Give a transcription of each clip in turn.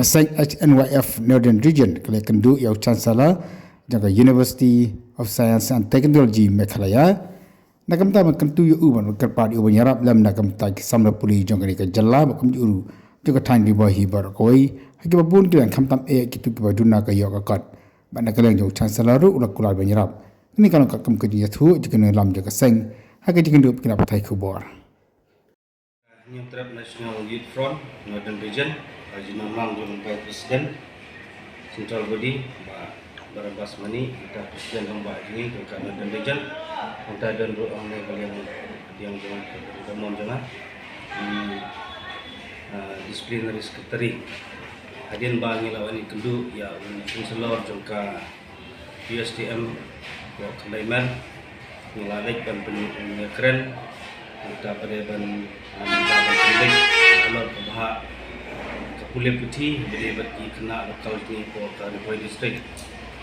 Kasek HNYF Northern Region kale kendu yau chancellor jaga University of Science and Technology Meghalaya nakam ta kentu yu uban kerpa di uban yarap lam nakam ta samra puli jong ni ka jalla bakum uru juga tang di bahi bar koi haki babun kiran kam tam kitu ki baduna ka yok akat ba nakaleng yau chancellor ru ulak kulal ban yarap ni kan ka kam ke dia thu jikene lam jaga seng haki jikendu kina patai kubor New Trap National Youth Front Northern Region Rajinan Lang Jumpai Presiden Central Body Barabas Mani kita Presiden Lomba ini ke Northern Region kita dan orang yang jangan ketemuan jangan disciplinary secretary hadian bangi lawan kendu ya Councilor jangka USTM Wak Kendaiman ngelalek dan penyekren kita pada ban penting alor kebahak Pulih Putih boleh bagi kena lokal ni po ka Ripoy District.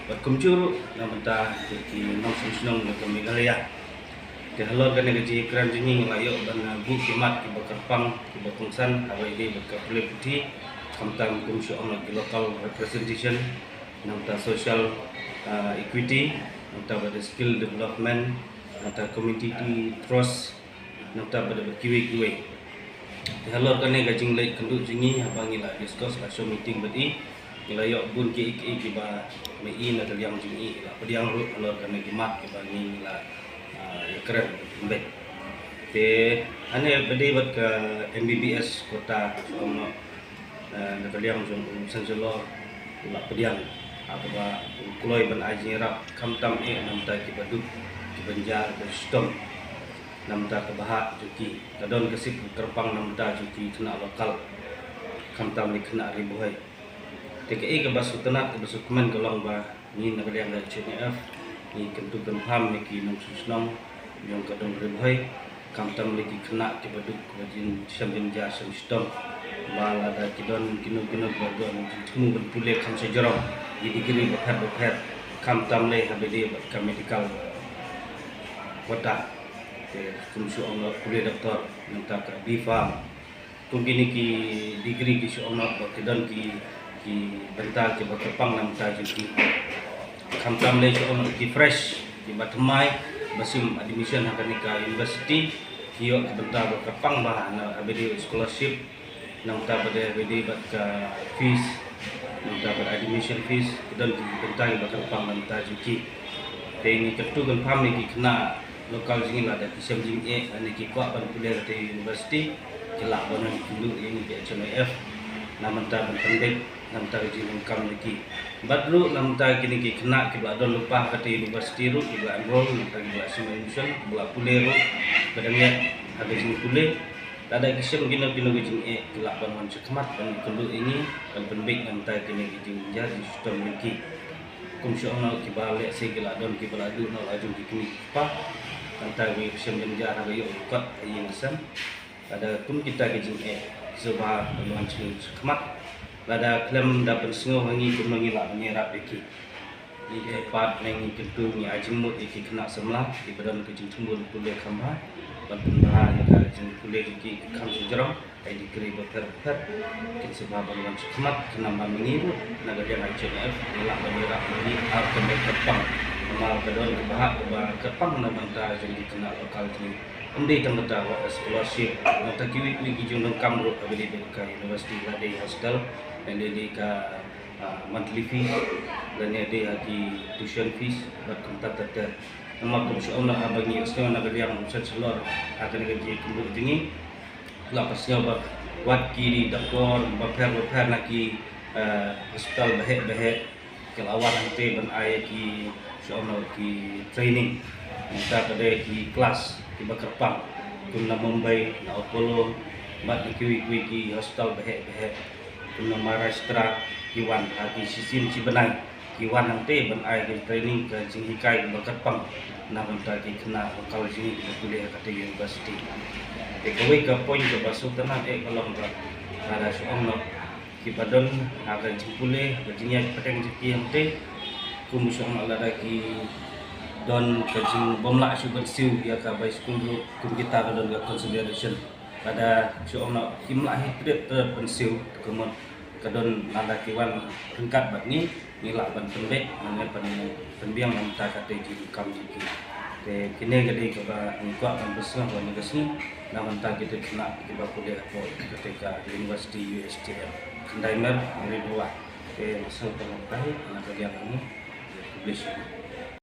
Berkumjur na benta di Nong Sunong ke Meghalaya. Di halor kan gaji keran jini ngelayo ban bu kimat ki Bakarpang ki Batungsan awai di berka Pulih Putih kamtam kumsyo on di local representation nang ta social equity nang ta pada skill development nang ta community trust nang ta pada berkiwi-kiwi. Halor kane gajing lay kenduk jingi abang ila discuss la show meeting beti ila yok bun ki ik ba mei na yang jingi ila pediang ru halor kane gimat ki bangi ila keren mbek te ane bedi bat ke MBBS kota ono na yang jong sanjolo ila pediang apa ba kuloi ban ajing rap kamtam nam ta ki baduk ki banjar ke stom namta kebahak juki kadon kesip terpang namta juki kena lokal kamtam ni kena ribuai TKI ke basu tenak ke basu kemen golong ba ni nak yang dari CNF ni kentu kenham ni ki nang susnong yang kadon ribuai kamtam ni kena ke baduk wajin sambin ja sistem bala da kidon kinu badon temu berpulih kam sejorong di digri berpet kamtam ni habedi ke medical kota kumsu Allah kuliah doktor minta ke BFAM tungkini ki degree ki su Allah bakidan ki bentar ke Bakarpang nam ta ki kamtam le su Allah ki fresh ki batmai basim admission akan ka university ki yo bentar Bakarpang bah na abedi scholarship nam ta pada abedi bat ka fees nam ta pada admission fees dan ki bentar Bakarpang nam ta ki ini ketu kan pam ni ki kena lokal sini lah ada kisah jing ane kikwa pada kuliah di universiti kelak banan dulu ini di HNYF namanta penting namanta jing income lagi badru namanta kini ki kena ki badon lupa kata universiti ru ki enroll namanta ki admission bula kuliah ru kadangnya ada jing kuliah ada kisah gina jing kelak banan sekemat dan dulu ini dan penting namanta kini ki jing jadi sistem lagi kumsyona ki balik segala don ki baladu no laju ki kini pa antara wisam jenjara bayu ukat yang sen ada pun kita kejing sebab launching kemat ada klaim dapat sengoh wangi pun mengilak menyerap iki ini part yang kentu ni ajimut iki kena semlah di badan kejing tumbul kuliah kambah dan pembahan yang kejing kuliah iki kam sejarah ai dikri beter kin sebab launching kemat kena mengiru naga dia HNF elak menyerap ini akan berkembang Mal kadon kebahak Bakarpang na banta jadi kena lokal ni. Undi tang banta wa scholarship nota kiwi ki jung kam ro abeli ka university la dei hostel dan dei ka monthly fee dan dei ki tuition fees bat kontak tata. Nama ko so na abangi extra na yang chancellor akan gaji kumbu tingi. La pasnya ba wat kiri doktor baper na ki hospital bahek kelawan nanti ban ay ki sono ki training kita pada ki kelas di Bakarpang kuna Mumbai na Apollo mat ki ki hospital bahek kuna Maharashtra kiwan ki sisin si benai kiwan nanti ban ay ki training ke jinghikai di Bakarpang na banta ki kena lokal sini di kuliah kata university kawai ke poin ke basu tenang kalau ada sono ki badon akan jipule bajinya peteng jiki hante kumusong alada ki don kajing bomla sugar siu ya ka by school kum kita don ga consideration pada sono kimla hidret terpensiu kemun kadon nada kiwan ringkat bat ni nilak ban pendek mana penbiang nam ta kate ji kam ji ki te kini gede coba ngkwa kan besar ban gesni nam ta kita kena kita kuliah ko ketika University USTM Kendaimer dari dua masuk ke lantai anak kerja kami publish